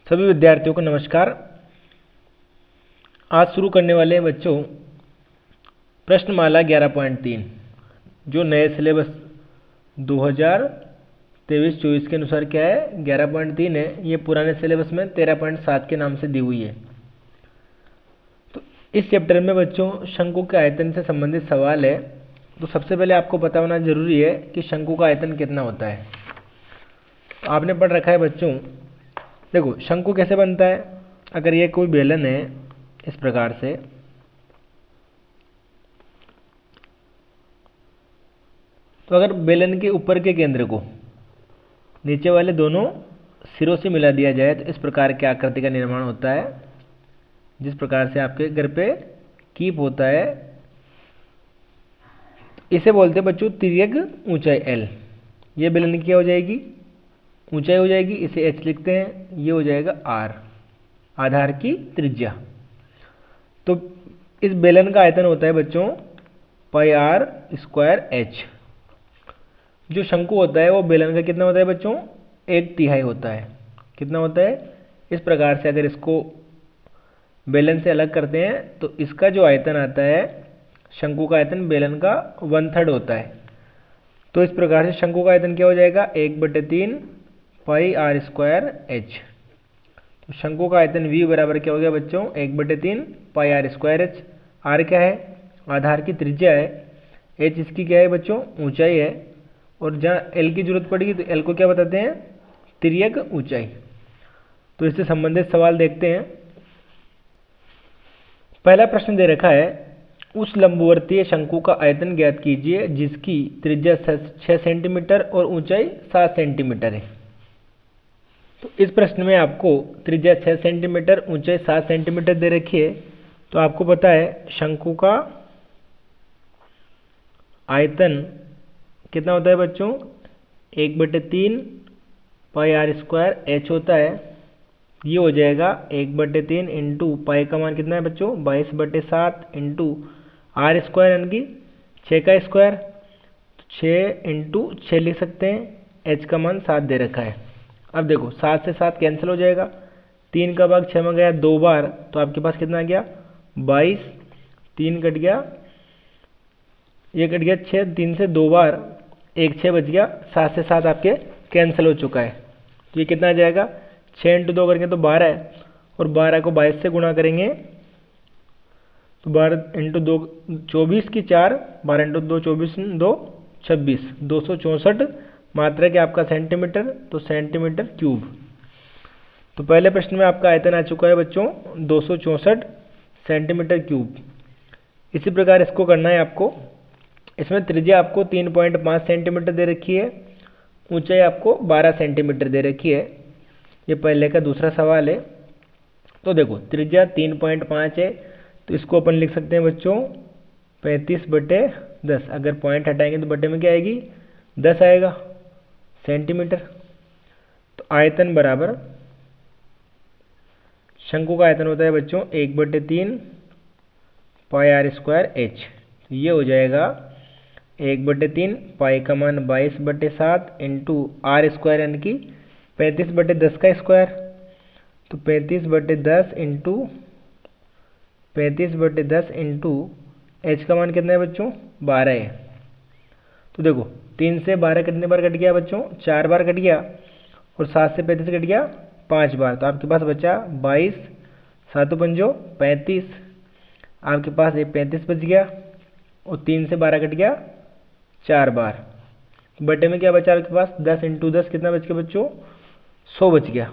सभी विद्यार्थियों को नमस्कार। आज शुरू करने वाले हैं बच्चों प्रश्नमाला 11.3 जो नए सिलेबस 2023-24 के अनुसार क्या है 11.3 है। ये पुराने सिलेबस में 13.7 के नाम से दी हुई है। तो इस चैप्टर में बच्चों शंकु के आयतन से संबंधित सवाल है। तो सबसे पहले आपको पता होना जरूरी है कि शंकु का आयतन कितना होता है। तो आपने पढ़ रखा है बच्चों, देखो शंकु कैसे बनता है। अगर ये कोई बेलन है इस प्रकार से, तो अगर बेलन के ऊपर के केंद्र को नीचे वाले दोनों सिरों से मिला दिया जाए तो इस प्रकार की आकृति का निर्माण होता है। जिस प्रकार से आपके घर पे कीप होता है, इसे बोलते हैं बच्चों तिर्यक ऊंचाई एल। ये बेलन की क्या हो जाएगी, ऊंचाई हो जाएगी, इसे एच लिखते हैं। ये हो जाएगा आर, आधार की त्रिज्या। तो इस बेलन का आयतन होता है बच्चों पाई आर स्क्वायर एच। जो शंकु होता है वो बेलन का कितना होता है बच्चों, 1/3 होता है। कितना होता है, इस प्रकार से अगर इसको बेलन से अलग करते हैं तो इसका जो आयतन आता है शंकु का आयतन बेलन का 1/3 होता है। तो इस प्रकार से शंकु का आयतन क्या हो जाएगा 1/3 पाई आर स्क्वायर एच। तो शंकु का आयतन V बराबर क्या हो गया बच्चों 1/3 पाई आर स्क्वायर एच। आर क्या है, आधार की त्रिज्या है। एच इसकी क्या है बच्चों, ऊंचाई है। और जहाँ एल की जरूरत पड़ेगी तो एल को क्या बताते हैं, तिर्यक ऊंचाई। तो इससे संबंधित सवाल देखते हैं। पहला प्रश्न दे रखा है, उस लंबवर्तीय शंकु का आयतन ज्ञात कीजिए जिसकी त्रिज्या 6 सेंटीमीटर और ऊंचाई 7 सेंटीमीटर है। तो इस प्रश्न में आपको त्रिज्या 6 सेंटीमीटर ऊंचाई 7 सेंटीमीटर दे रखी है। तो आपको पता है शंकु का आयतन कितना होता है बच्चों 1/3 पाई आर स्क्वायर एच होता है। ये हो जाएगा 1/3 इंटू पाई का मान कितना है बच्चों 22/7 इंटू आर स्क्वायर यानी कि 6 का स्क्वायर। 6 इंटू 6 लिख सकते हैं। एच का मान 7 दे रखा है। अब देखो 7 से 7 कैंसिल हो जाएगा। 3 का भाग 6 में गया 2 बार, तो आपके पास कितना आ गया 22। 3 कट गया, ये कट गया 6, 3 से 2 बार 1 6 बच गया। 7 से 7 आपके कैंसिल हो चुका है। तो ये कितना आ जाएगा 6 इंटू 2 करेंगे तो 12 है, और 12 को 22 से गुणा करेंगे तो 12 इंटू 2 24 की 4, 12 इंटू 2 24 2 26, 264 मात्रा के आपका सेंटीमीटर, तो सेंटीमीटर क्यूब। तो पहले प्रश्न में आपका आयतन आ चुका है बच्चों 264 सेंटीमीटर क्यूब। इसी प्रकार इसको करना है आपको। इसमें त्रिज्या आपको 3.5 सेंटीमीटर दे रखी है, ऊंचाई आपको 12 सेंटीमीटर दे रखी है। ये पहले का दूसरा सवाल है। तो देखो त्रिज्या 3.5 है, तो इसको अपन लिख सकते हैं बच्चों 35/10। अगर पॉइंट हटाएंगे तो बटे में क्या आएगी 10 आएगा सेंटीमीटर। तो आयतन बराबर शंकु का आयतन होता है बच्चों 1/3 पाई आर स्क्वायर एच। ये हो जाएगा 1/3 पाई का मान 22/7 इंटू आर स्क्वायर यानी कि 35/10 का स्क्वायर। तो 35/10 इंटू 35/10 इंटू एच का मान कितना है बच्चों 12 है। तो देखो 3 से 12 कितने बार कट गया बच्चों 4 बार कट गया, और 7 से 35 कट गया 5 बार। तो आपके पास बचा 22, 7 पंजो 35। आपके पास ये 35 बच गया, और 3 से 12 कट गया 4 बार। बटे में क्या बचा आपके पास 10 इंटू 10 कितना बच गया बच्चों 100 बच गया।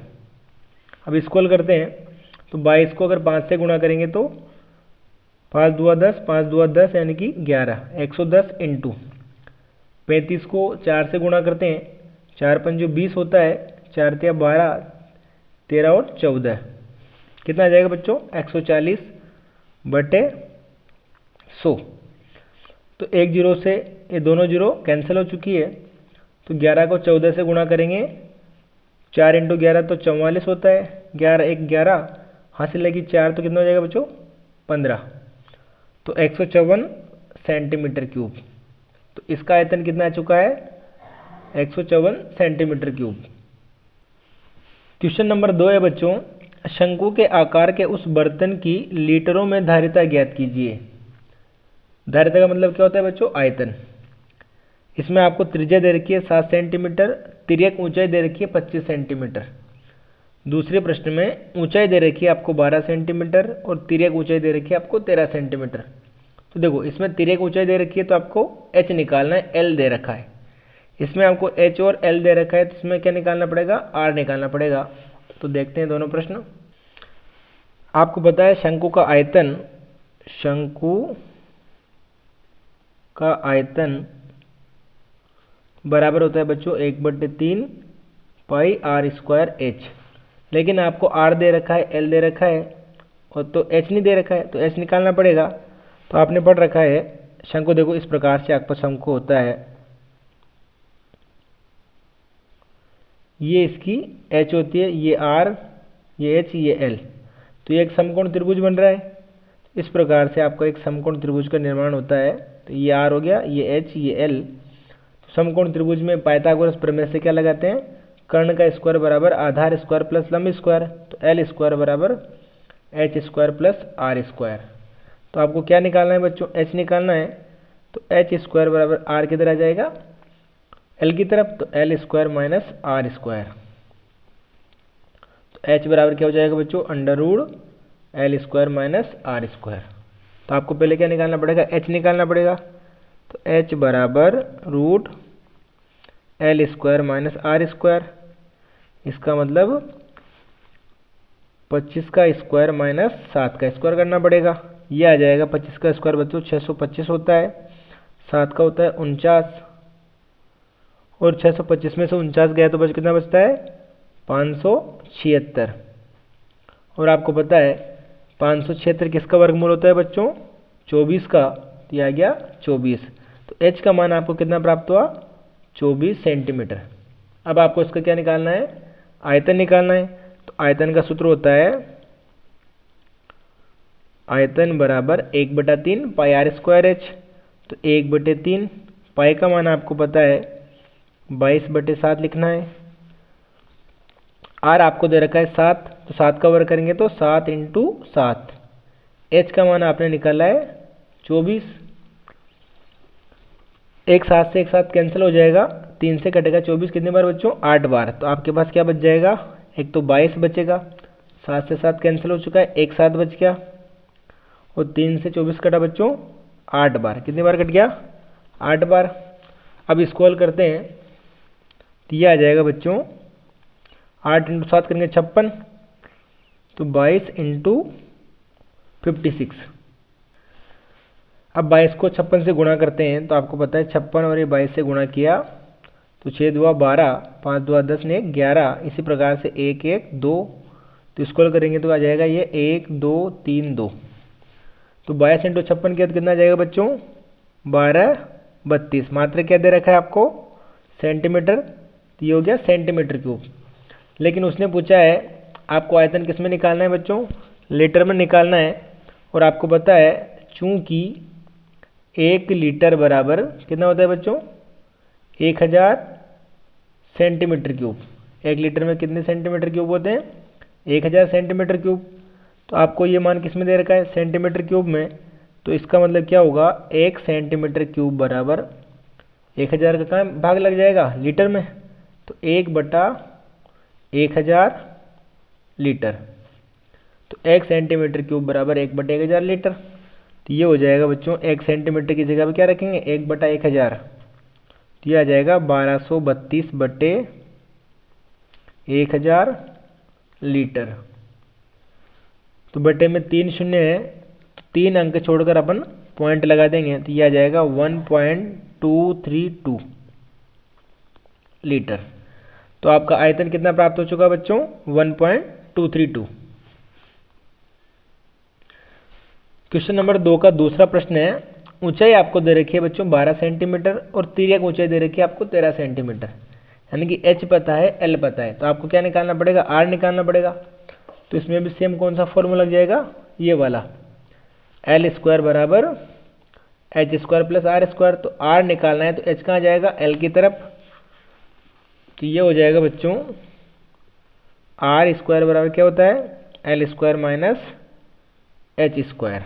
अब इसको हल करते हैं। तो 22 को अगर 5 से गुणा करेंगे तो 5 दूआ 10, 5 दूआ 10 यानी कि 11, 110 इंटू 35 को 4 से गुणा करते हैं, 4 पंजो 20 होता है, 4 तिया 12, 13 और 14 कितना आ जाएगा बच्चों 140/100। तो एक जीरो से ये दोनों जीरो कैंसिल हो चुकी है। तो 11 को 14 से गुणा करेंगे, 4 इंटू 11 तो 44 होता है, 11 1 11 हासिल लगी 4, तो कितना हो जाएगा बच्चों 15। तो 154 सेंटीमीटर क्यूब। तो इसका आयतन कितना आ चुका है 154 सेंटीमीटर क्यूब। क्वेश्चन नंबर 2 है बच्चों, शंकु के आकार के उस बर्तन की लीटरों में धारिता ज्ञात कीजिए। धारिता का मतलब क्या होता है बच्चों? आयतन। इसमें आपको त्रिज्या दे रखी है 7 सेंटीमीटर, तिर्यक ऊंचाई दे रखी है 25 सेंटीमीटर। दूसरे प्रश्न में ऊंचाई दे रखी है आपको 12 सेंटीमीटर और तिर्यक ऊंचाई दे रखी है आपको 13 सेंटीमीटर। तो देखो, इसमें तिर्यक ऊंचाई दे रखी है तो आपको h निकालना है, l दे रखा है। इसमें आपको h और l दे रखा है तो इसमें क्या निकालना पड़ेगा? r निकालना पड़ेगा। तो देखते हैं दोनों प्रश्न। आपको पता है शंकु का आयतन, शंकु का आयतन बराबर होता है बच्चों 1/3 पाई आर स्क्वायर एच। लेकिन आपको r दे रखा है, l दे रखा है और तो h नहीं दे रखा है, तो h निकालना पड़ेगा। तो आपने पढ़ रखा है शंकु, देखो इस प्रकार से आपका शंकु होता है, ये इसकी h होती है, ये r, ये h, ये l। तो ये एक समकोण त्रिभुज बन रहा है। इस प्रकार से आपका एक समकोण त्रिभुज का निर्माण होता है। तो ये r हो गया, ये h, ये l। तो समकोण त्रिभुज में पाइथागोरस प्रमेय से क्या लगाते हैं? कर्ण का स्क्वायर बराबर आधार स्क्वायर प्लस लंब स्क्वायर। तो l स्क्वायर बराबर h square plus r square. तो आपको क्या निकालना है बच्चों? h निकालना है। तो h स्क्वायर बराबर r किधर आ जाएगा? l की तरफ। तो l square minus r square. तो h बराबर क्या हो जाएगा बच्चों? Under root l square minus r square. तो आपको पहले क्या निकालना पड़ेगा? h निकालना पड़ेगा। तो h बराबर root l square minus r square. इसका मतलब 25 का स्क्वायर माइनस 7 का स्क्वायर करना पड़ेगा। ये आ जाएगा 25 का स्क्वायर बच्चों 625 होता है, 7 का होता है 49 और 625 में से 49 गया तो कितना बचता है? 576। और आपको पता है 576 किसका वर्गमूल होता है बच्चों? 24 का। तो यह आ गया 24। तो h का मान आपको कितना प्राप्त हुआ? 24 सेंटीमीटर। अब आपको इसका क्या निकालना है? आयतन निकालना है। तो आयतन का सूत्र होता है आयतन बराबर 1/3 पाई आर स्क्वायर एच। तो 1/3 पाई का मान आपको पता है 22/7 लिखना है। आर आपको दे रखा है 7, तो 7 का वर्ग करेंगे तो 7 × 7। एच का मान आपने निकाला है 24। एक 7 से एक 7 कैंसिल हो जाएगा, 3 से कटेगा 24 कितनी बार बच्चों? 8 बार। तो आपके पास क्या बच जाएगा? एक तो 22 बचेगा, 7 से 7 कैंसिल हो चुका है, एक 7 बच गया और 3 से 24 कटा बच्चों 8 बार। कितनी बार कट गया? 8 बार। अब इसको हल करते हैं तो यह आ जाएगा बच्चों 8 × 7 करेंगे 56, तो 22 × 56। अब 22 को 56 से गुणा करते हैं तो आपको पता है 56 और ये 22 से गुणा किया तो 6 दूआ 12, 5 दूआ 10 ने 11। इसी प्रकार से 1 1 2, तो इसको करेंगे तो आ जाएगा ये 1 2 3 2। तो 22 × 56 किया तो कितना आ जाएगा बच्चों? 12 32। मात्रा क्या दे रखा है आपको? सेंटीमीटर। तो ये हो गया सेंटीमीटर क्यूब। लेकिन उसने पूछा है आपको आयतन किस में निकालना है बच्चों? लीटर में निकालना है। और आपको पता है चूंकि 1 लीटर बराबर कितना होता है बच्चों? 1000 सेंटीमीटर क्यूब। 1 लीटर में कितने सेंटीमीटर क्यूब होते हैं? 1000 सेंटीमीटर क्यूब। तो आपको ये मान किस में दे रखा है? सेंटीमीटर क्यूब में। तो इसका मतलब क्या होगा? 1 सेंटीमीटर क्यूब बराबर 1000 का कहाँ भाग लग जाएगा? लीटर में। तो 1/1000 लीटर। तो 1 सेंटीमीटर क्यूब बराबर 1/1000 लीटर। तो ये हो जाएगा बच्चों 1 सेंटीमीटर की जगह पे क्या रखेंगे? 1/1000। तो ये आ जाएगा 1232/1000 लीटर। तो बटे में 3 शून्य है, 3 अंक छोड़कर अपन पॉइंट लगा देंगे तो ये आ जाएगा 1.232 लीटर। तो आपका आयतन कितना प्राप्त हो चुका बच्चों? 1.232। क्वेश्चन नंबर 2 का दूसरा प्रश्न है, ऊंचाई आपको दे रखी है बच्चों 12 सेंटीमीटर और तिर्यक ऊंचाई दे रखी है आपको 13 सेंटीमीटर। यानी कि h पता है, l पता है। तो आपको क्या निकालना पड़ेगा? r निकालना पड़ेगा। तो इसमें भी सेम कौन सा फॉर्मूला लग जाएगा? ये वाला, l स्क्वायर बराबर h square plus r square. तो r निकालना है तो h कहाँ जाएगा? l की तरफ। तो ये हो जाएगा बच्चों आर स्क्वायर बराबर क्या होता है, L square minus H square.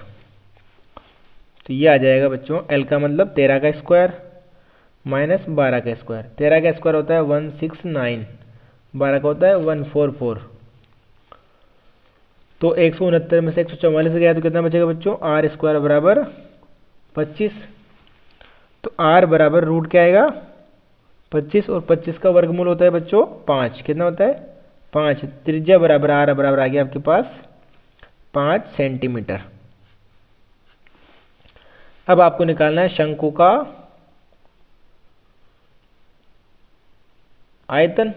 तो ये आ जाएगा बच्चों, एल का मतलब 13 का स्क्वायर माइनस 12 का स्क्वायर। 13 का स्क्वायर होता है 169, 12 का होता है 144। तो 169 में से 144 गया तो कितना बचेगा बच्चों, आर स्क्वायर बराबर 25। तो आर बराबर रूट क्या आएगा, 25, और 25 का वर्गमूल होता है बच्चों 5। कितना होता है, 5। त्रिज्या बराबर आर बराबर आ गया आपके पास 5 सेंटीमीटर। अब आपको निकालना है शंकु का आयतन।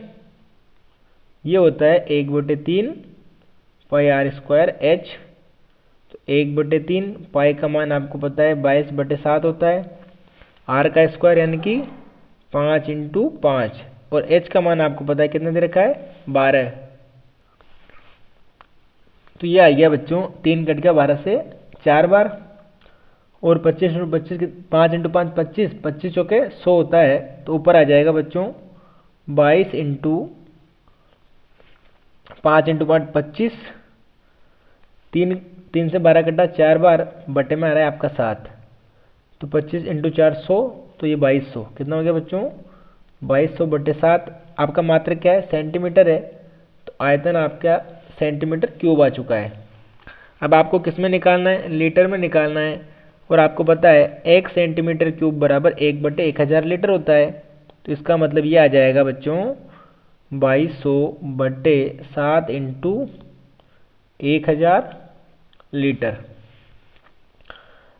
ये होता है 1/3 पाई आर स्क्वायर एच। तो 1/3 पाई का मान आपको पता है 22/7 होता है। आर का स्क्वायर यानी कि 5 × 5, और एच का मान आपको पता है कितना दे रखा है, 12। तो ये आ गया बच्चों 3 कट गया 12 से 4 बार, और 25 × 25 5 × 5 25, 25 चौके 100 होता है। तो ऊपर आ जाएगा बच्चों 22 × 5 × 5 25, 3 से 12 कटा 4 बार, बटे में आ रहा है आपका 7। तो 25 × 4 100, तो ये 2200। कितना हो गया बच्चों, 2200/7। आपका मात्रक क्या है, सेंटीमीटर है। तो आयतन आपका सेंटीमीटर क्यूब आ चुका है। अब आपको किस में निकालना है, लीटर में निकालना है। और आपको पता है 1 सेंटीमीटर क्यूब बराबर 1/1000 लीटर होता है। तो इसका मतलब ये आ जाएगा बच्चों 2200/7 × 1000 लीटर।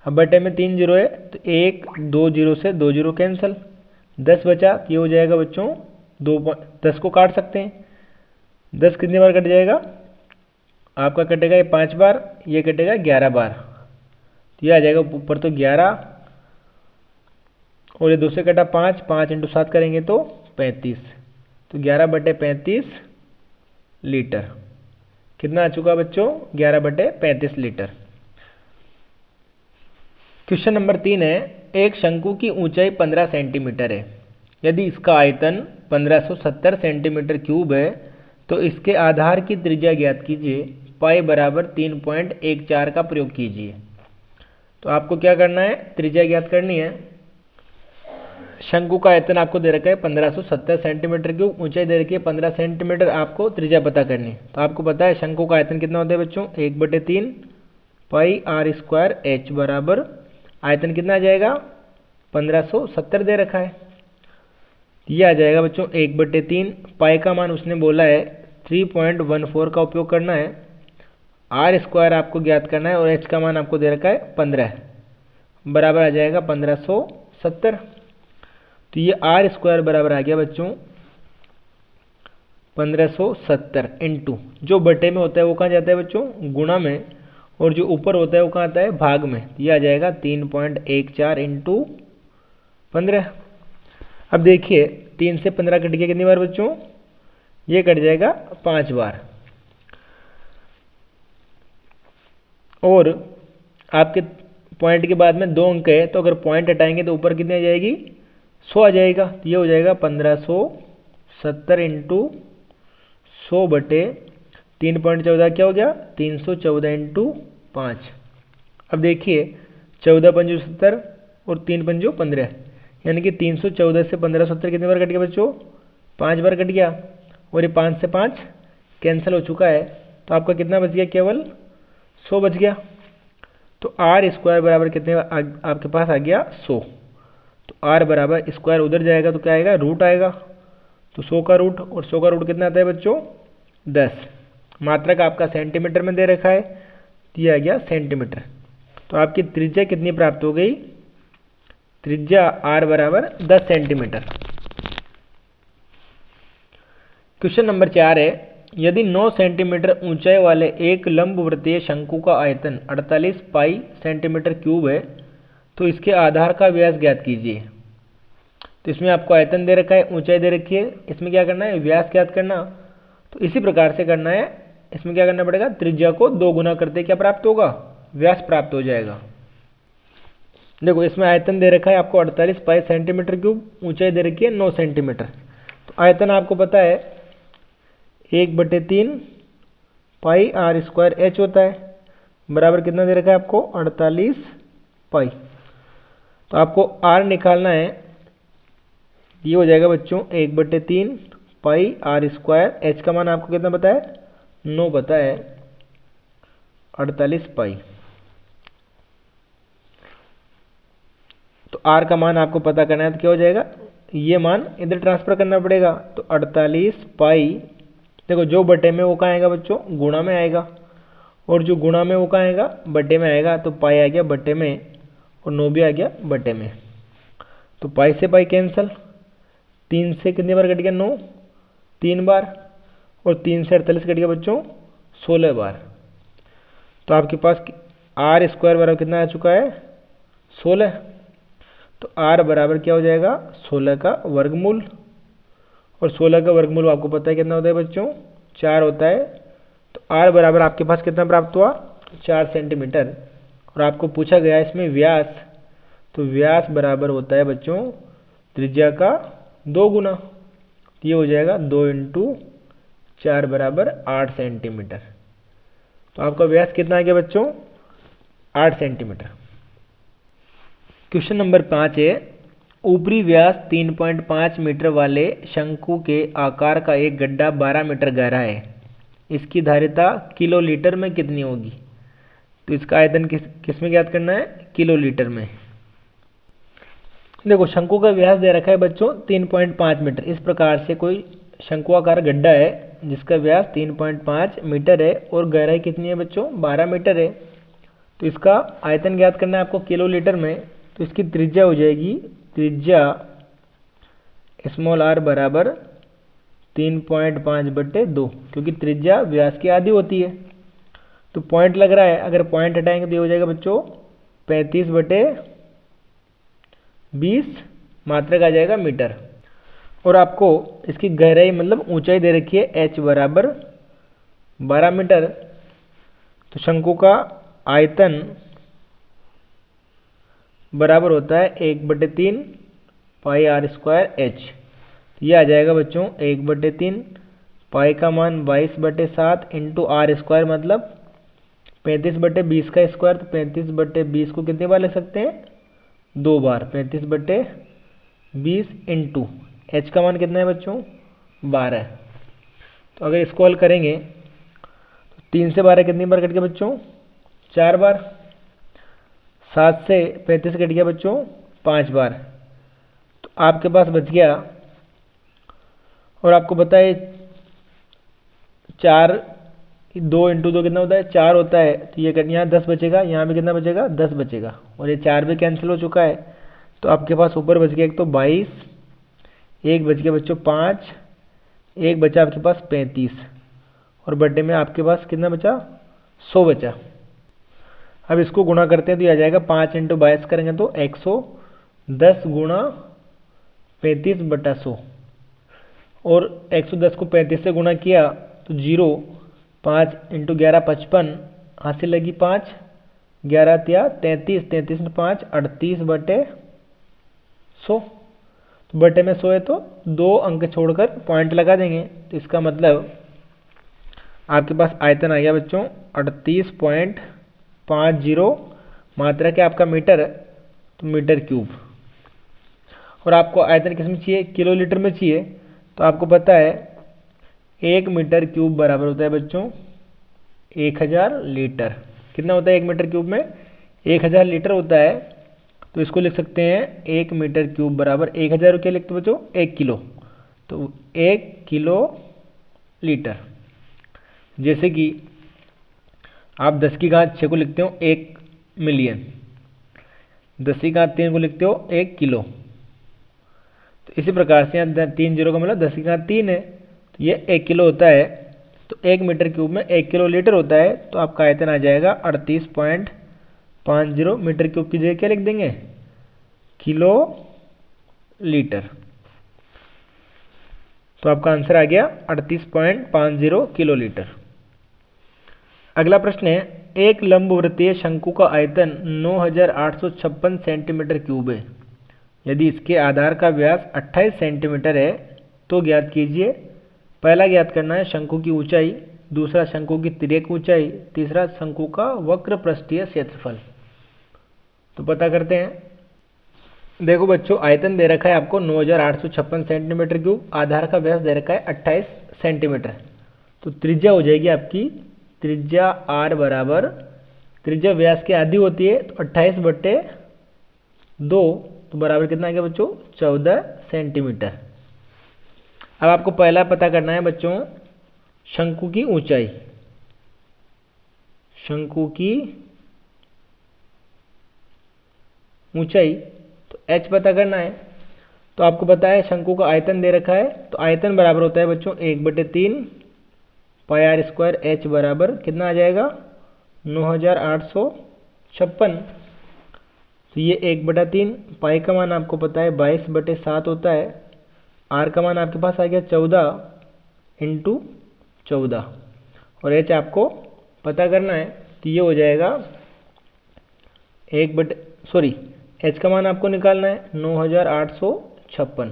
अब बटे में 3 जीरो है, तो 1 2 जीरो से 2 जीरो कैंसिल, 10 बचा। ये हो जाएगा बच्चों 10 को काट सकते हैं। 10 कितनी बार कट जाएगा, आपका कटेगा ये 5 बार, ये कटेगा 11 बार। तो ये आ जाएगा ऊपर तो 11, और ये 2 से कटा 5, 5 × 7 करेंगे तो 35। तो 11/35 लीटर। कितना आ चुका बच्चों, 11/35 लीटर। क्वेश्चन नंबर 3 है, एक शंकु की ऊंचाई 15 सेंटीमीटर है। यदि इसका आयतन 1570 सेंटीमीटर क्यूब है तो इसके आधार की त्रिज्या ज्ञात कीजिए। पाई बराबर 3.14 का प्रयोग कीजिए। तो आपको क्या करना है, त्रिज्या ज्ञात करनी है। शंकु का आयतन आपको दे रखा है 1570 सेंटीमीटर क्यूब, ऊंचाई दे रखी है 15 सेंटीमीटर, आपको त्रिज्या पता करनी है। तो आपको पता है शंकु का आयतन कितना होता है बच्चों, 1/3 पाई आर स्क्वायर एच बराबर आयतन कितना आ जाएगा, 1570 दे रखा है। ये आ जाएगा बच्चों 1/3, पाई का मान उसने बोला है 3.14 का उपयोग करना है। आर स्क्वायर आपको ज्ञात करना है, और एच का मान आपको दे रखा है 15, बराबर आ जाएगा 1570। तो ये आर स्क्वायर बराबर आ गया बच्चों 1570 इंटू, जो बटे में होता है वो कहाँ जाता है बच्चों, गुणा में, और जो ऊपर होता है वो कहाँ आता है, भाग में। ये आ जाएगा 3.14 × 15। अब देखिए 3 से 15 कट गया कितनी बार बच्चों, ये कट जाएगा 5 बार। और आपके पॉइंट के बाद में 2 अंक है, तो अगर पॉइंट हटाएंगे तो ऊपर कितनी आ जाएगी, 100 आ जाएगा। तो ये हो जाएगा 1570 × 100 बटे 3.14 क्या हो गया, 314 × 5। अब देखिए 14 पंजू 70 और 3 पंजू 15, यानी कि 314 से 1570 कितनी बार कट गया बच्चों, 5 बार कट गया। और ये 5 से 5 कैंसिल हो चुका है। तो आपका कितना बच गया, केवल 100 बच गया। तो आर स्क्वायर बराबर कितने आपके पास आ गया, 100। तो आर बराबर स्क्वायर उधर जाएगा तो क्या आएगा, रूट आएगा। तो 100 का रूट, और 100 का रूट कितना आता है बच्चों, 10। मात्रक आपका सेंटीमीटर में दे रखा है, तो ये आ गया सेंटीमीटर। तो आपकी त्रिज्या कितनी प्राप्त हो गई, त्रिज्या आर बराबर 10 सेंटीमीटर। क्वेश्चन नंबर 4 है, यदि 9 सेंटीमीटर ऊंचाई वाले एक लंबवृत्तीय शंकु का आयतन 48 पाई सेंटीमीटर क्यूब है तो इसके आधार का व्यास ज्ञात कीजिए। तो इसमें आपको आयतन दे रखा है, ऊंचाई दे रखी है, इसमें क्या करना है, व्यास ज्ञात करना। तो इसी प्रकार से करना है। इसमें क्या करना पड़ेगा, त्रिज्या को 2 गुना करते क्या प्राप्त होगा, व्यास प्राप्त हो जाएगा। देखो इसमें आयतन दे रखा है आपको 48 पाई सेंटीमीटर क्यूब, ऊंचाई दे रखी है 9 सेंटीमीटर। तो आयतन आपको पता है 1/3 पाई आर स्क्वायर एच होता है, बराबर कितना दे रखा है आपको 48 पाई। तो आपको आर निकालना है, ये हो जाएगा बच्चों 1/3 पाई आर स्क्वायर, एच का मान आपको कितना पता है 9 पता है, 48 पाई। तो आर का मान आपको पता करना है तो क्या हो जाएगा, ये मान इधर ट्रांसफर करना पड़ेगा। तो 48 पाई, देखो जो बटे में वो कहाँ आएगा बच्चों, गुणा में आएगा, और जो गुणा में वो कहाँ आएगा, बटे में आएगा। तो पाई आ गया बटे में और 9 भी आ गया बटे में। तो पाई से पाई कैंसिल, 3 से कितनी बार कट गया 9, 3 बार, और 3 से 48 कट गया बच्चों 16 बार। तो आपके पास आर स्क्वायर बराबर कितना आ चुका है 16। तो आर बराबर क्या हो जाएगा 16 का वर्गमूल, और 16 का वर्गमूल आपको पता है कितना होता है बच्चों 4 होता है। तो आर बराबर आपके पास कितना प्राप्त हुआ 4 सेंटीमीटर। और आपको पूछा गया इसमें व्यास, तो व्यास बराबर होता है बच्चों त्रिज्या का 2 गुना। ये हो जाएगा 2 × 4 बराबर 8 सेंटीमीटर। तो आपका व्यास कितना आ गया बच्चों 8 सेंटीमीटर। क्वेश्चन नंबर 5 है, ऊपरी व्यास 3.5 मीटर वाले शंकु के आकार का एक गड्ढा 12 मीटर गहरा है, इसकी धारिता किलोलीटर में कितनी होगी। तो इसका आयतन किस में ज्ञात करना है, किलोलीटर में। देखो शंकु का व्यास दे रखा है बच्चों 3.5 मीटर। इस प्रकार से कोई शंकुआकार गड्ढा है जिसका व्यास 3.5 मीटर है और गहराई कितनी है बच्चों 12 मीटर है। तो इसका आयतन ज्ञात करना है आपको किलोलीटर में। तो इसकी त्रिज्या हो जाएगी, त्रिज्या स्मॉल आर बराबर 3.5/2, क्योंकि त्रिज्या व्यास की आधी होती है। तो पॉइंट लग रहा है, अगर पॉइंट हटाएंगे तो ये हो जाएगा बच्चों 35/20, मात्रक आ जाएगा मीटर। और आपको इसकी गहराई मतलब ऊंचाई दे रखी है h बराबर 12 मीटर। तो शंकु का आयतन बराबर होता है 1/3 पाई आर स्क्वायर एच। ये आ जाएगा बच्चों 1/3 पाई का मान 22/7 इंटू आर स्क्वायर मतलब 35/20 का स्क्वायर। तो 35/20 को कितनी बार लिख सकते हैं 2 बार, 35/20 इंटू एच का मान कितना है बच्चों 12। तो अगर इसको हल करेंगे तो 3 से 12 कितनी बार कट गया बच्चों 4 बार, 7 से 35 कट गया बच्चों 5 बार। तो आपके पास बच गया, और आपको पता है 4 2 × 2 कितना होता है 4 होता है। तो ये यहाँ 10 बचेगा, यहाँ भी कितना बचेगा 10 बचेगा, और ये 4 भी कैंसिल हो चुका है। तो आपके पास ऊपर बच गया एक तो 22, एक बच गया बच्चों 5, एक बचा आपके पास 35, और बर्थडे में आपके पास कितना बचा 100 बचा। अब इसको गुणा करते हैं तो ये आ जाएगा 5 × 22 करेंगे तो 110 गुणा 35/100, और 110 को 35 से गुणा किया तो 0, 5 × 11 55, हासिल लगी 5, 11 × 33, 33 में 5 38/100। तो बटे में 100 है तो 2 अंक छोड़कर पॉइंट लगा देंगे। तो इसका मतलब आपके पास आयतन आ गया बच्चों 38.50, मात्रा क्या आपका मीटर, तो मीटर क्यूब। और आपको आयतन किस में चाहिए किलोलीटर में चाहिए। तो आपको पता है 1 मीटर क्यूब बराबर होता है बच्चों 1000 लीटर। कितना होता है 1 मीटर क्यूब में 1000 लीटर होता है। तो इसको लिख सकते हैं 1 मीटर क्यूब बराबर 1000 क्या लिखते बच्चों 1 किलो। तो 1 किलो लीटर। जैसे कि आप 10⁻6 को लिखते हो 1 मिलियन, 10⁻3 को लिखते हो 1 किलो। तो इसी प्रकार से यहाँ 3 जीरो का मतलब 10⁻3 है, तो ये 1 किलो होता है। तो 1 मीटर क्यूब में 1 किलो लीटर होता है। तो आपका आयतन आ जाएगा 38.50, मीटर क्यूब की जगह क्या लिख देंगे किलो लीटर। तो आपका आंसर आ गया 38.50 किलो लीटर। अगला प्रश्न है, एक लंबवृत्तीय शंकु का आयतन 9856 सेंटीमीटर क्यूब है, यदि इसके आधार का व्यास 28 सेंटीमीटर है तो ज्ञात कीजिए पहला ज्ञात करना है शंकु की ऊंचाई, दूसरा शंकु की तिर्यक ऊंचाई, तीसरा शंकु का वक्र पृष्ठीय क्षेत्रफल। तो पता करते हैं। देखो बच्चों, आयतन दे रखा है आपको 9856 सेंटीमीटर क्यूब, आधार का व्यास दे रखा है 28 सेंटीमीटर। तो त्रिज्या हो जाएगी आपकी, त्रिज्या आर बराबर, त्रिज्या व्यास की आधी होती है तो 28/2, तो बराबर कितना आ गया बच्चों, 14 सेंटीमीटर। अब आपको पहला पता करना है बच्चों शंकु की ऊंचाई। शंकु की ऊंचाई तो h पता करना है। तो आपको पता है शंकु का आयतन दे रखा है, तो आयतन बराबर होता है बच्चों 1/3 पाई आर स्क्वायर। h बराबर कितना आ जाएगा, 9856। तो ये 1/3, पाई का मान आपको पता है 22/7 होता है, आर का मान आपके पास आ गया 14 × 14, और h आपको पता करना है। तो ये हो जाएगा h का मान आपको निकालना है 9856।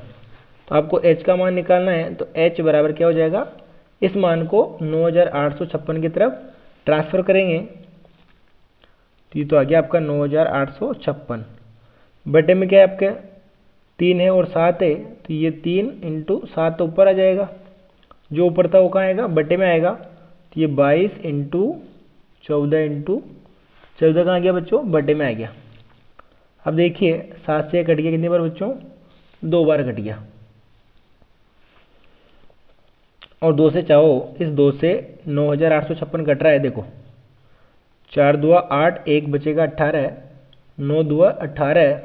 तो आपको h का मान निकालना है, तो h बराबर क्या हो जाएगा, इस मान को 9856 की तरफ ट्रांसफर करेंगे। तो ये तो आ गया आपका 9856, बटे में क्या है आपके 3 है और 7 है, तो ये 3 × 7 तो ऊपर आ जाएगा, जो ऊपर था वो कहाँ आएगा, बटे में आएगा। तो ये 22 × 14 कहाँ गया बच्चों, बटे में आ गया। अब देखिए 7 से कट गया कितनी बार बच्चों, 2 बार कट गया। और 2 से चाहो, इस 2 से 9856 कट रहा है, देखो 4 दूआ 8, 1 बचेगा 18, 9 दूआ 18,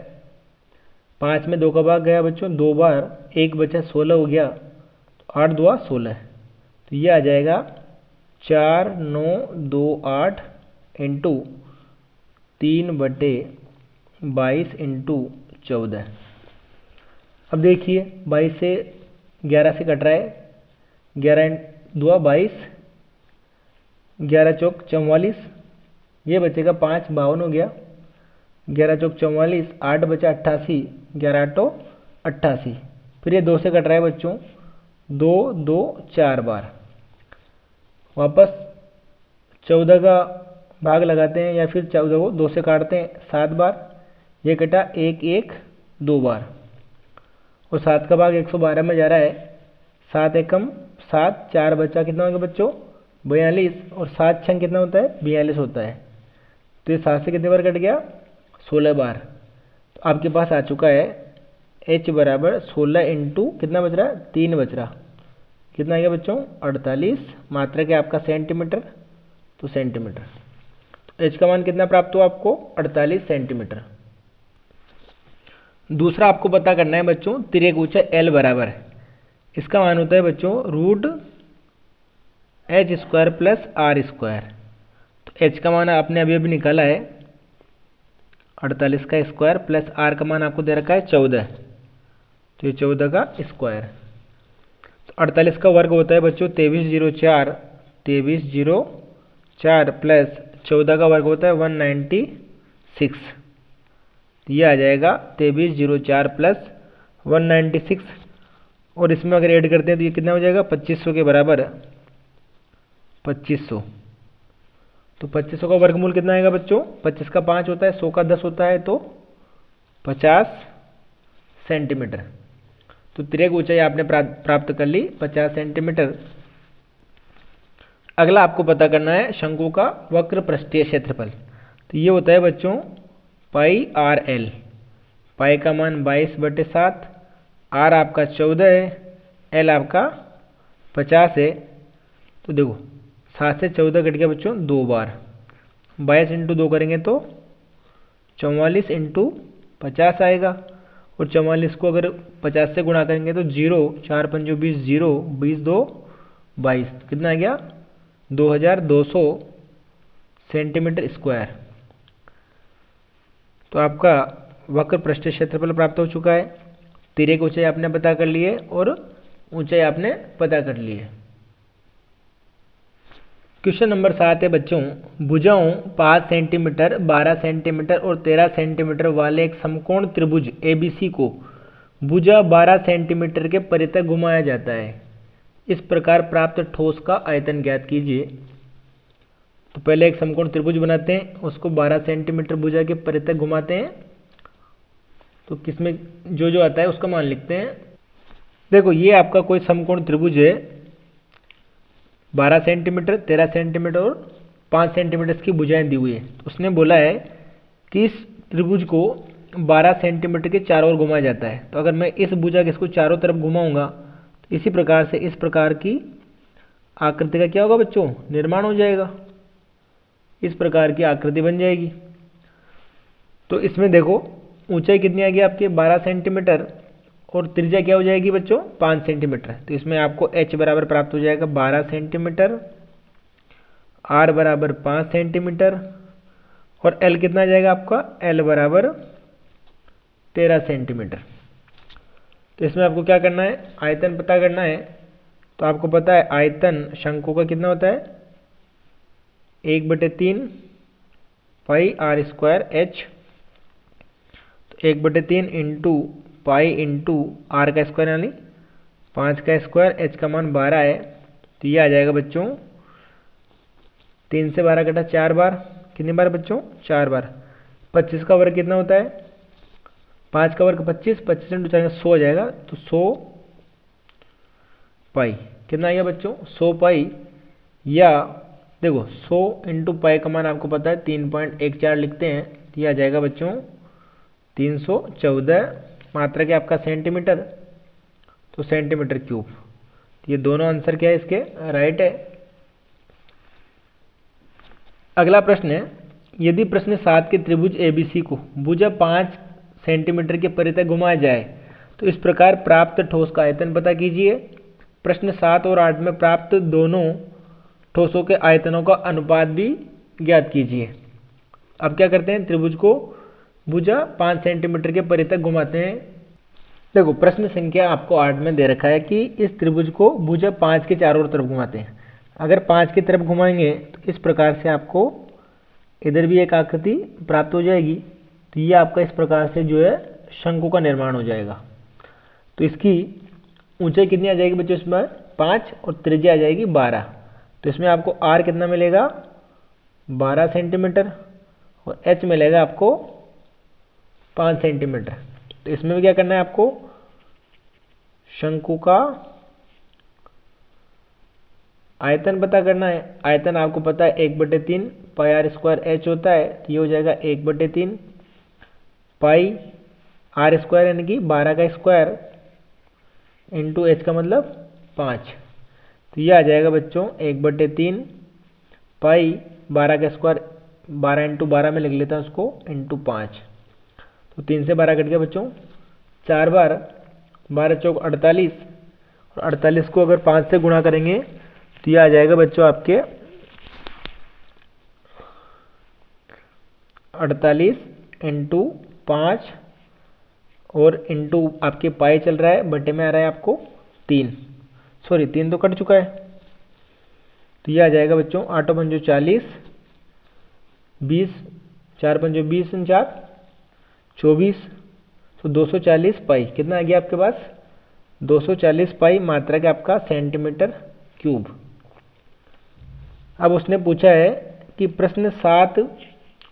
5 में 2 का भाग गया बच्चों 2 बार, 1 बचा 16 हो गया, तो 8 दूआ 16। तो ये आ जाएगा 4 9 2 8 × 3/22 × 14। अब देखिए 22 से 11 से कट रहा है, 11 दूआ 22, 11 चौक 44, ये बचेगा 5, 52 हो गया, 11 चौक 44, 8 बचा 88, 11 8 88। फिर ये 2 से कट रहा है बच्चों, 2 2 4 बार, वापस 14 का भाग लगाते हैं या फिर 14 को 2 से काटते हैं 7 बार, ये कटा 1 1 2 बार, और 7 का भाग 112 में जा रहा है, 7 एकम 7, 4 बचा कितना होगा बच्चों 42, और 7 छंग कितना होता है 42 होता है। तो ये 7 से कितने बार कट गया, 16 बार। तो आपके पास आ चुका है h बराबर 16 × कितना बच रहा है, 3 बच रहा, कितना आ गया बच्चों 48, मात्रा क्या आपका सेंटीमीटर, तो सेंटीमीटर। तो h का मान कितना प्राप्त हुआ आपको, 48 सेंटीमीटर। दूसरा आपको पता करना है बच्चों तिर्यक ऊंचाई L बराबर है, इसका मान होता है बच्चों √h² + r²। तो h का मान आपने अभी अभी निकाला है 48 का स्क्वायर, प्लस r का मान आपको दे रखा है 14, तो ये 14 का स्क्वायर। तो 48 का वर्ग होता है बच्चों 2304 प्लस 14 का वर्ग होता है 196। तो ये आ जाएगा 2304 प्लस 196, और इसमें अगर ऐड करते हैं तो ये कितना हो जाएगा 2500 के बराबर, 2500। तो 2500 का वर्गमूल कितना आएगा बच्चों, 25 का 5 होता है, 100 का 10 होता है, तो 50 सेंटीमीटर। तो तिर्यक ऊंचाई आपने प्राप्त कर ली 50 सेंटीमीटर। अगला आपको पता करना है शंकु का वक्र पृष्ठीय क्षेत्रफल। तो ये होता है बच्चों पाई आर एल, पाई का मान 22/7, आर आपका 14 है, एल आपका 50 है। तो देखो 7 से 14 कट गया बच्चों 2 बार, 22 × 2 करेंगे तो 44 × 50 आएगा, और 44 को अगर 50 से गुणा करेंगे तो 0, 4 पंजो 20, 0 20 2 22, कितना आ गया 2200 सेंटीमीटर स्क्वायर। तो आपका वक्र पृष्ठीय क्षेत्रफल प्राप्त हो चुका है, तिर्यक ऊंचाई आपने पता कर ली है और ऊंचाई आपने पता कर ली है। क्वेश्चन नंबर 7 है बच्चों, भुजाओं 5 सेंटीमीटर, 12 सेंटीमीटर और 13 सेंटीमीटर वाले एक समकोण त्रिभुज ABC को भुजा 12 सेंटीमीटर के परितः घुमाया जाता है। इस प्रकार प्राप्त ठोस का आयतन ज्ञात कीजिए। तो पहले एक समकोण त्रिभुज बनाते हैं, उसको 12 सेंटीमीटर भुजा के परितः घुमाते हैं। तो किसमें जो जो आता है उसका मान लिखते हैं। देखो ये आपका कोई समकोण त्रिभुज है, 12 सेंटीमीटर, 13 सेंटीमीटर और 5 सेंटीमीटर की भुजाएं दी हुई है। तो उसने बोला है कि इस त्रिभुज को 12 सेंटीमीटर के चारों ओर घुमाया जाता है। तो अगर मैं इस भुजा के इसको चारों तरफ घुमाऊंगा तो इसी प्रकार से इस प्रकार की आकृति का क्या होगा बच्चों, निर्माण हो जाएगा। इस प्रकार की आकृति बन जाएगी। तो इसमें देखो ऊंचाई कितनी आ गई आपके 12 सेंटीमीटर और त्रिज्या क्या हो जाएगी बच्चों 5 सेंटीमीटर। तो इसमें आपको h बराबर प्राप्त हो जाएगा 12 सेंटीमीटर, r बराबर 5 सेंटीमीटर और l कितना आ जाएगा आपका, l बराबर 13 सेंटीमीटर। तो इसमें आपको क्या करना है, आयतन पता करना है। तो आपको पता है आयतन शंकु का कितना होता है, 1/3 पाई आर स्क्वायर एच। तो 1/3 इंटू पाई इंटू आर का स्क्वायर यानी 5 का स्क्वायर, एच का मान 12 है। तो ये आ जाएगा बच्चों 3 से 12 कटा 4 बार, कितनी बार बच्चों 4 बार। 25 का वर्ग कितना होता है, 5 का वर्ग 25, 25 इंटू 4 100 हो जाएगा। तो 100 पाई कितना आएगा बच्चों 100 पाई, या देखो 100 इंटू पाई का मान आपको पता है 3.14 लिखते हैं। तो यह आ जाएगा बच्चों 314 मात्रा के आपका सेंटीमीटर, तो सेंटीमीटर क्यूब। तो ये दोनों आंसर क्या है इसके, राइट है। अगला प्रश्न है, यदि प्रश्न 7 के त्रिभुज एबीसी को भुजा 5 सेंटीमीटर के परितः घुमाया जाए तो इस प्रकार प्राप्त ठोस का आयतन पता कीजिए। प्रश्न 7 और 8 में प्राप्त दोनों ठोसों के आयतनों का अनुपात भी ज्ञात कीजिए। अब क्या करते हैं, त्रिभुज को भुजा 5 सेंटीमीटर के परितः घुमाते हैं। देखो प्रश्न संख्या आपको 8 में दे रखा है कि इस त्रिभुज को भुजा 5 के चारों तरफ घुमाते हैं। अगर 5 की तरफ घुमाएंगे तो इस प्रकार से आपको इधर भी एक आकृति प्राप्त हो जाएगी। तो ये आपका इस प्रकार से जो है शंकु का निर्माण हो जाएगा। तो इसकी ऊंचाई कितनी आ जाएगी बच्चों, इसमें 5 और त्रिज्या आ जाएगी 12। तो इसमें आपको r कितना मिलेगा 12 सेंटीमीटर और h मिलेगा आपको 5 सेंटीमीटर। तो इसमें भी क्या करना है आपको, शंकु का आयतन पता करना है। आयतन आपको पता है 1/3 पाई आर स्क्वायर एच होता है। तो ये हो जाएगा 1/3 पाई आर स्क्वायर यानी कि 12 का स्क्वायर इंटू एच का मतलब 5। तो ये आ जाएगा बच्चों 1/3 पाई 12 का स्क्वायर, 12 इंटू 12 में लिख लेता हूँ उसको, इंटू 5। तो 3 से 12 कट गया बच्चों 4 बार, 12 चौक 48 और 48 को अगर 5 से गुणा करेंगे तो ये आ जाएगा बच्चों आपके 48 इंटू 5 और इंटू आपके पाई चल रहा है, बटे में आ रहा है आपको 3, सॉरी 3 तो कट चुका है। तो ये आ जाएगा बच्चों 8 पंजो 40, 20 4 पंजो 20 4 24, तो 240 पाई कितना आ गया आपके पास 240 पाई मात्रा का आपका सेंटीमीटर क्यूब। अब उसने पूछा है कि प्रश्न 7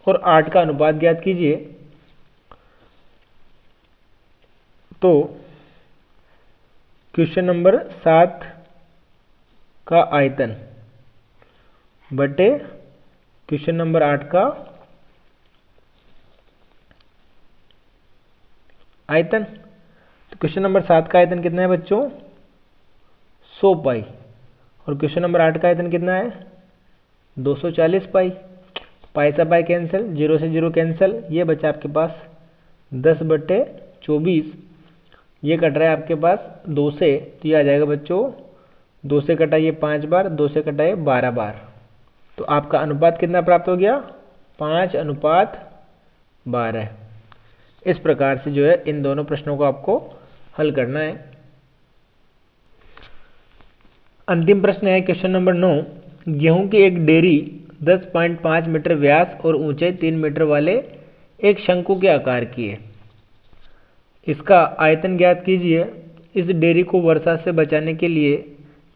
और 8 का अनुपात ज्ञात कीजिए। तो क्वेश्चन नंबर 7 का आयतन बटे क्वेश्चन नंबर 8 का आयतन। तो क्वेश्चन नंबर 7 का आयतन कितना है बच्चों 100 पाई और क्वेश्चन नंबर 8 का आयतन कितना है 240 पाई। पाई से पाई कैंसिल, 0 से 0 कैंसिल, ये बचा आपके पास 10/24। ये कट रहा है आपके पास 2 से, तो ये आ जाएगा बच्चों 2 से कटाइए 5 बार, 2 से कटाइए 12 बार। तो आपका अनुपात कितना प्राप्त हो गया 5:12। इस प्रकार से जो है इन दोनों प्रश्नों को आपको हल करना है। अंतिम प्रश्न है क्वेश्चन नंबर 9। गेहूं की एक डेयरी 10.5 मीटर व्यास और ऊंचाई 3 मीटर वाले एक शंकु के आकार की है। इसका आयतन ज्ञात कीजिए। इस डेयरी को वर्षा से बचाने के लिए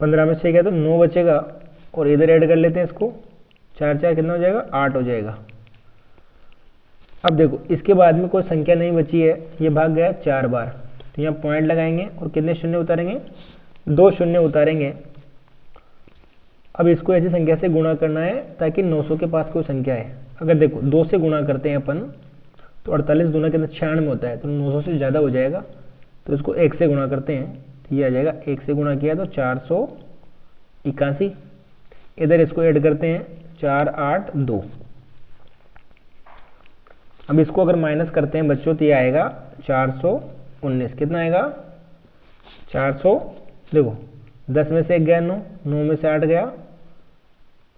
15 में 6 गया तो 9 बचेगा, और इधर ऐड कर लेते हैं इसको, 4 4 कितना हो जाएगा, 8 हो जाएगा। अब देखो इसके बाद में कोई संख्या नहीं बची है, ये भाग गया 4 बार, तो यहाँ पॉइंट लगाएंगे और कितने शून्य उतारेंगे, 2 शून्य उतारेंगे। अब इसको ऐसी संख्या से गुणा करना है ताकि 900 के पास कोई संख्या है। अगर देखो 2 से गुणा करते हैं अपन तो 48 दूना कितना 96 होता है, तो 900 से ज़्यादा हो जाएगा, तो इसको 1 से गुणा करते हैं, तो ये आ जाएगा 1 से गुणा किया तो 481। इधर इसको ऐड करते हैं 4 8 2। अब इसको अगर माइनस करते हैं बच्चों तो ये आएगा 419। कितना आएगा, 400। देखो 10 में से 1 गया 9, 9 में से 8 गया,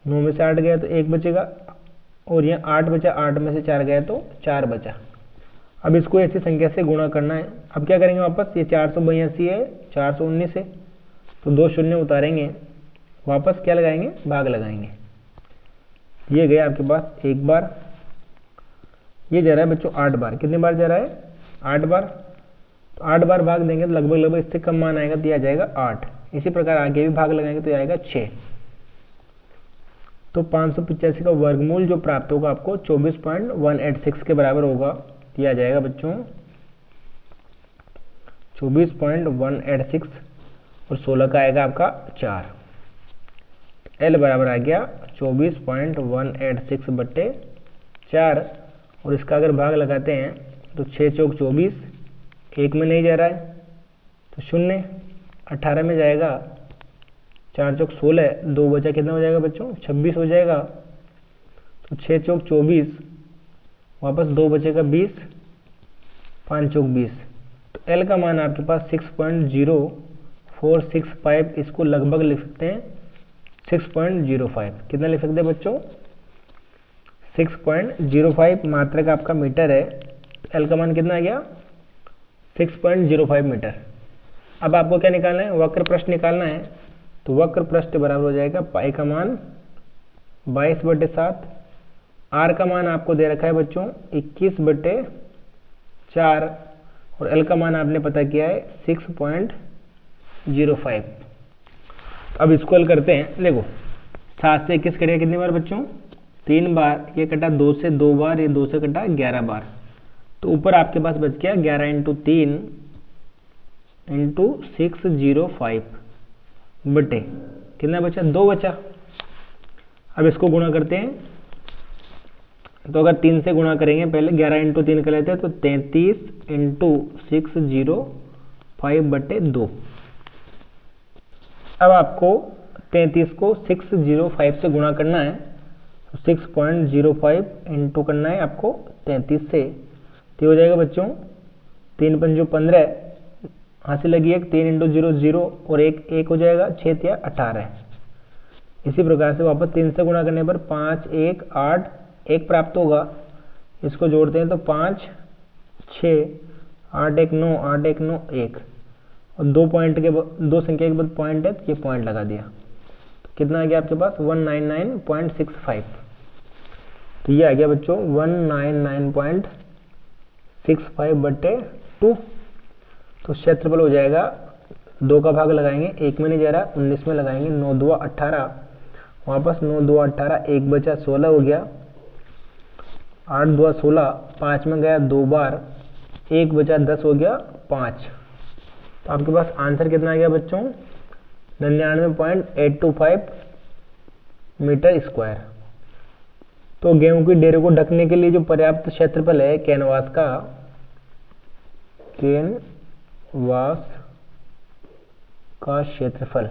9 में से 8 गया तो 1 बचेगा, और यहाँ 8 बचा, 8 में से 4 गया तो 4 बचा। अब इसको ऐसी संख्या से गुणा करना है। अब क्या करेंगे वापस, ये 482 है, 419 है, तो 2 शून्य उतारेंगे, वापस क्या लगाएंगे, भाग लगाएंगे। ये गया आपके पास 1 बार, ये जा रहा है बच्चों 8 बार। कितने बार जा रहा है, 8 बार। तो 8 बार भाग देंगे तो लगभग इससे कम मान आएगा, तो यह आ जाएगा 8। इसी प्रकार आगे भी भाग लगाएंगे तो यह आएगा 6। तो 585 का वर्गमूल जो प्राप्त होगा आपको 24.186 के बराबर होगा। यह आ जाएगा बच्चों 24.186, और 16 का आएगा आपका 4। L बराबर आ गया 24.186 बट्टे 4, और इसका अगर भाग लगाते हैं तो 6 चौक 24, 1 में नहीं जा रहा है तो 0, 18 में जाएगा, 4 चौक 16, 2 बचा, कितना हो जाएगा बच्चों, 26 हो जाएगा। तो 6 चौक 24, वापस 2 बचेगा 20, 5 चौक 20। तो L का मान आपके पास 6.0465, इसको लगभग लिख सकते हैं 6.05। कितना लिख सकते हैं बच्चों, 6.05 मात्रक आपका मीटर है। L का मान कितना आ गया, 6.05 मीटर। अब आपको क्या निकालना है, वक्र पृष्ठ निकालना है। तो वक्र पृष्ठ बराबर हो जाएगा पाई का मान 22/7, R का मान आपको दे रखा है बच्चों 21/4, और L का मान आपने पता किया है 6.05। अब इसको हल करते हैं। देखो 7 से 21 कटेगा कितनी बार बच्चों, 3 बार। ये कटा 2 से 2 बार, ये 2 से कटा 11 बार। तो ऊपर आपके पास बच गया 11 × 3 × 605 बटे कितना बचा, 2 बचा। अब इसको गुणा करते हैं, तो अगर 3 से गुणा करेंगे, पहले 11 × 3 कर लेते हैं, तो 33 × 605 बटे 2। अब आपको 33 को 605 से गुणा करना है, तो 6.05 इंटू करना है आपको 33 से, तो हो जाएगा बच्चों 3 पंजो 15, हाथ से लगी एक, 3 × 0 0, और 1 हो जाएगा, 6 × 18। इसी प्रकार से वापस 3 से गुणा करने पर 5 1 8 1 प्राप्त होगा। इसको जोड़ते हैं तो 5 6 8 1 9 8 1 9 1, और 2 संख्या के बाद पॉइंट है, तो ये पॉइंट लगा दिया। तो कितना आ गया आपके पास, 199.65। तो ये आ गया बच्चों 199.65 बटे 2। तो क्षेत्रफल हो जाएगा, 2 का भाग लगाएंगे, 1 में नहीं जा रहा, 19 में लगाएंगे, 9 2 18, वापस 9 2 18, 1 बचा 16 हो गया, 8 2 16, 5 में गया 2 बार, 1 बचा 10 हो गया 5। तो आपके पास आंसर कितना आ गया बच्चों, 99.825 मीटर स्क्वायर। तो गेहूं की डेरे को ढकने के लिए जो पर्याप्त क्षेत्रफल है कैनवास का, क्षेत्रफल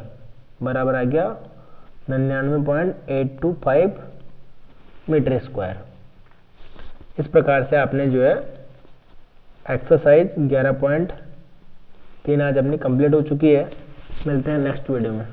बराबर आ गया 99.825 मीटर स्क्वायर। इस प्रकार से आपने जो है एक्सरसाइज 11.3 आज अपनी कंप्लीट हो चुकी है। मिलते हैं नेक्स्ट वीडियो में।